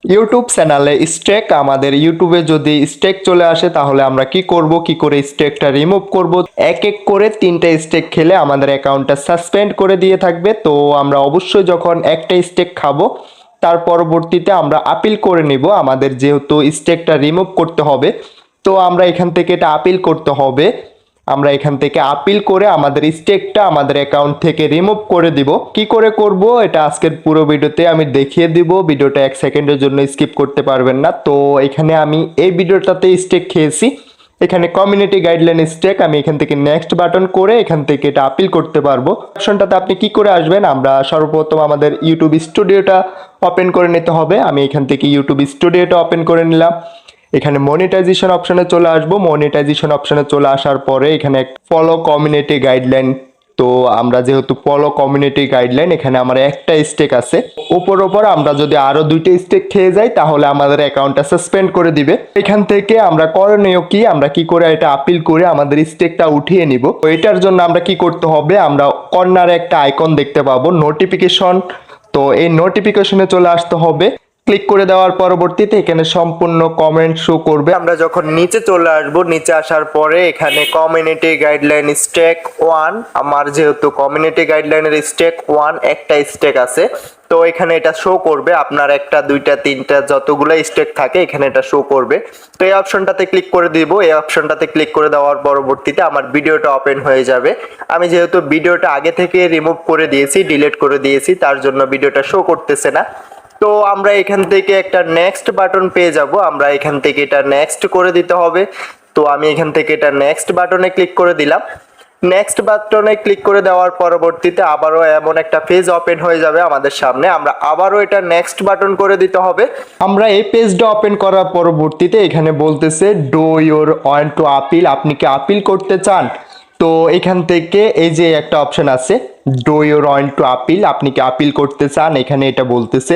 YouTube চ্যানেলে stake আমাদের ইউটিউবে যদি স্টেক চলে আসে তাহলে আমরা কি করব, কি করে স্টেকটা রিমুভ করব। এক এক করে তিনটা স্টেক খেলে আমাদের অ্যাকাউন্টটা সাসপেন্ড করে দিয়ে থাকবে। তো আমরা অবশ্যই যখন একটা স্টেক খাবো তার পরবর্তীতে আমরা আপিল করে নিব। আমাদের যেহেতু স্টেকটা রিমুভ করতে হবে, তো আমরা এখান থেকে এটা আপিল করতে হবে। আমরা এখান থেকে আপিল করে আমাদের স্টেকটা আমাদের অ্যাকাউন্ট থেকে রিমুভ করে দিব। কি করে করব এটা আজকের পুরো ভিডিওতে আমি দেখিয়ে দিব। ভিডিওটা 1 সেকেন্ডের জন্য স্কিপ করতে পারবেন না। তো এখানে আমি এই ভিডিওটাতে স্টেক খেয়েছি, এখানে কমিউনিটি গাইডলাইন স্টেক, আমি এখান থেকে নেক্সট বাটন করে এখান থেকে এটা আপিল করতে পারবো। অপশনটাতে আপনি কি করে আসবেন, আমরা সর্বপ্রথম আমাদের ইউটিউব স্টুডিওটা ওপেন করে নিতে হবে। আমি এখান থেকে ইউটিউব স্টুডিওটা ওপেন করে নিলাম। এখানে মনিটাইজেশন অপশনে চলে আসবো। মনিটাইজেশন অপশনে চলে আসার পরে এখানে ফলো কমিউনিটি গাইডলাইন, তো আমরা যেহেতু ফলো কমিউনিটি গাইডলাইন, এখানে আমার একটা স্টেক আছে। ওপর আমরা যদি আরো দুইটা স্টেক খেয়ে যাই তাহলে আমাদের অ্যাকাউন্টটা সাসপেন্ড করে দিবে। এখান থেকে আমরা করণীয় কি, আমরা কি করে এটা আপিল করে আমাদের স্টেকটা উঠিয়ে নিব। তো এটার জন্য আমরা কি করতে হবে, আমরা কর্নারে একটা আইকন দেখতে পাবো নোটিফিকেশন, তো এই নোটিফিকেশনে চলে আসতে হবে। ক্লিক করে দেওয়ার পরবর্তীতে এখানে সম্পূর্ণ কমেন্ট শো করবে। আমরা যখন নিচে চলে আসব, নিচে আসার পরে এখানে কমিউনিটি গাইডলাইন স্টেক 1, আমার যেহেতু কমিউনিটি গাইডলাইনের স্টেক 1 একটা স্টেক আছে, তো এখানে এটা শো করবে। আপনার একটা দুইটা তিনটা যতগুলো স্টেক থাকে এখানে এটা শো করবে। তো এই অপশনটাতে ক্লিক করে দিব। এই অপশনটাতে ক্লিক করে দেওয়ার পরবর্তীতে আমার ভিডিওটা ওপেন হয়ে যাবে। আমি যেহেতু ভিডিওটা আগে থেকে রিমুভ করে দিয়েছি, ডিলিট করে দিয়েছি, তার জন্য ভিডিওটা শো করতেছে না। তো আমরা এখান থেকে একটা নেক্সট বাটন পেয়ে যাব, আমরা এখান থেকে এটা নেক্সট করে দিতে হবে। তো আমি এখান থেকে এটা নেক্সট বাটনে ক্লিক করে দিলাম। নেক্সট বাটনে ক্লিক করে দেওয়ার পরবর্তীতে আবারও এমন একটা পেজ ওপেন হয়ে যাবে আমাদের সামনে, আমরা আবারও এটা নেক্সট বাটন করে দিতে হবে। আমরা এই পেজটা ওপেন করার পরবর্তীতে এখানে বলতেছে do your want to appeal, আপনি কি আপিল করতে চান। তো এখান থেকে এই যে একটা অপশন আছে do your want to appeal, আপনি কি আপিল করতে চান, এখানে এটা বলতেছে।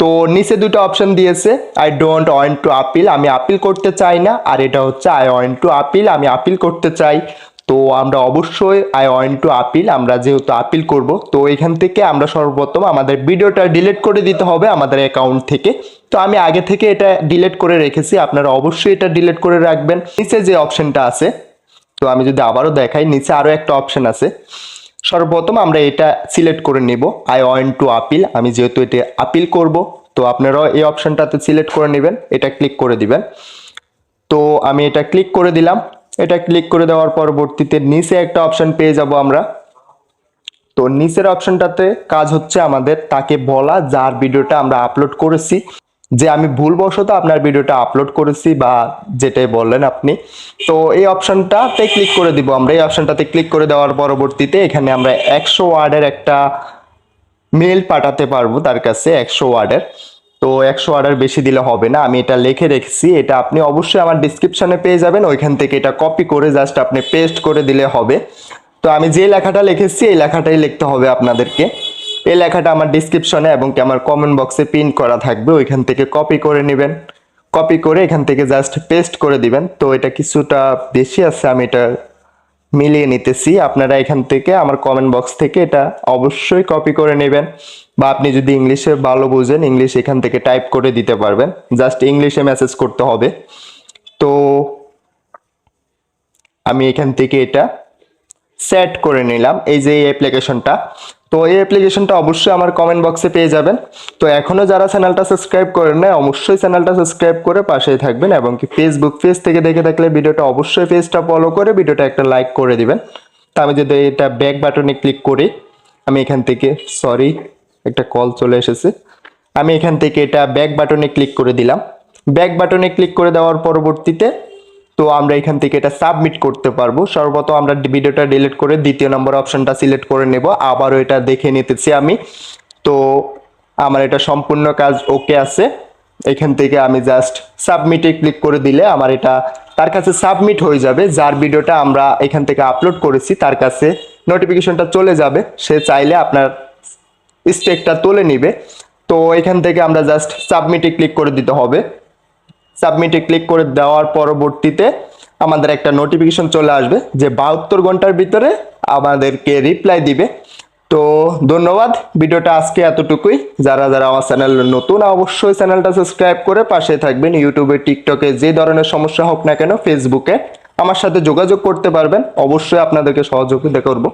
তো নিচে দুটো অপশন দিয়েছে, I don't want to appeal, আমি আপিল করতে চাই না, আর এটা হচ্ছে আই ওয়ান্ট টু আপিল, আমি আপিল করতে চাই। তো আমরা অবশ্যই আই ওয়ান্ট টু আপিল, আমরা যেহেতু আপিল করব, তো এখান থেকে আমরা সর্বপ্রথম আমাদের ভিডিওটা ডিলিট করে দিতে হবে আমাদের অ্যাকাউন্ট থেকে। তো আমি আগে থেকে এটা ডিলিট করে রেখেছি, আপনারা অবশ্যই এটা ডিলিট করে রাখবেন। নিচে যে অপশনটা আছে, তো আমি যদি আবারও দেখাই, নিচে আরো একটা অপশন আছে। সর্বপ্রথম আমরা এটা সিলেক্ট করে নিব, আই ওয়ান্ট টু আপিল, আমি যেহেতু এটা আপিল করব, তো আপনারাও এই অপশনটাতে সিলেক্ট করে নেবেন, এটা ক্লিক করে দিবেন। তো আমি এটা ক্লিক করে দিলাম। এটা ক্লিক করে দেওয়ার পরবর্তীতে নিচে একটা অপশন পেয়ে যাব আমরা। তো নিচের অপশনটাতে কাজ হচ্ছে আমাদের তাকে বলা যার ভিডিওটা আমরা আপলোড করেছি, যে আমি ভুলবশত আপনার ভিডিওটা আপলোড করেছি বা যেটাই বললেন আপনি। তো এই অপশনটাতে ক্লিক করে দিব আমরা। এই অপশনটাতে ক্লিক করে দেওয়ার পরবর্তীতে এখানে আমরা 100 ওয়ার্ডের একটা মেল পাঠাতে পারবো তার কাছে, 100 ওয়ার্ডের। তো 100 ওয়ার্ডের বেশি দিলে হবে না, আমি এটা লিখে রেখেছি, এটা আপনি অবশ্যই আমার ডিসক্রিপশনে পেয়ে যাবেন, ওইখান থেকে এটা কপি করে জাস্ট আপনি পেস্ট করে দিলে হবে। তো আমি যে লেখাটা লিখেছি এই লেখাটাই লিখতে হবে আপনাদেরকে। এই লেখাটা আমার ডিসক্রিপশনে এবং কি আমার কমেন্ট বক্সে পিন করা থাকবে, ওইখান থেকে কপি করে নেবেন। কপি করে এখান থেকে জাস্ট পেস্ট করে দিবেন। তো এটা কিছুটা বেশি আছে, আমি এটা মিলিয়ে নিতেছি। আপনারা এখান থেকে আমার কমেন্ট বক্স থেকে এটা অবশ্যই কপি করে নেবেন, বা আপনি যদি ইংলিশে ভালো বুঝেন ইংলিশ এখান থেকে টাইপ করে দিতে পারবেন, জাস্ট ইংলিশে মেসেজ করতে হবে। তো আমি এখান থেকে এটা সেট করে নিলাম, এই যে এই অ্যাপ্লিকেশনটা। তো এই অ্যাপ্লিকেশনটা অবশ্যই আমার কমেন্ট বক্সে পেয়ে যাবেন। তো এখনো যারা চ্যানেলটা সাবস্ক্রাইব করেন না অবশ্যই চ্যানেলটা সাবস্ক্রাইব করে পাশেই থাকবেন, এবং কি ফেসবুক পেজ থেকে দেখে থাকলে ভিডিওটা অবশ্যই পেজটা ফলো করে ভিডিওটা একটা লাইক করে দিবেন। তা আমি যদি এটা ব্যাক বাটনে ক্লিক করি, আমি এখান থেকে সরি একটা কল চলে এসেছে, আমি এখান থেকে এটা ব্যাক বাটনে ক্লিক করে দিলাম। ব্যাক বাটনে ক্লিক করে দেওয়ার পরবর্তীতে তো আমরা এখান থেকে এটা সাবমিট করতে পারবো। সর্বপ্রথম আমরা ভিডিওটা ডিলিট করে দ্বিতীয় নম্বর অপশনটা সিলেক্ট করে নেব, আবারও এটা দেখে নিতেছি আমি। তো আমার এটা সম্পূর্ণ কাজ ওকে আছে। এখান থেকে আমি জাস্ট সাবমিটে ক্লিক করে দিলে আমার এটা তার কাছে সাবমিট হয়ে যাবে। যার ভিডিওটা আমরা এখান থেকে আপলোড করেছি তার কাছে নোটিফিকেশনটা চলে যাবে, সে চাইলে আপনার স্টেকটা তুলে নিবে। তো এখান থেকে আমরা জাস্ট সাবমিটে ক্লিক করে দিতে হবে। সাবমিটে ক্লিক করে দেওয়ার পরবর্তীতে আমাদের একটা নোটিফিকেশন চলে আসবে যে 72 ঘন্টার ভিতরে আমাদেরকে রিপ্লাই দিবে। তো ধন্যবাদ, ভিডিওটা আজকে এতটুকুই। যারা যারা আমার চ্যানেল নতুন অবশ্যই চ্যানেলটা সাবস্ক্রাইব করে পাশে থাকবেন। ইউটিউবে, টিকটকে যে ধরনের সমস্যা হোক না কেন, ফেসবুকে আমার সাথে যোগাযোগ করতে পারবেন, অবশ্যই আপনাদেরকে সহযোগিতা করব।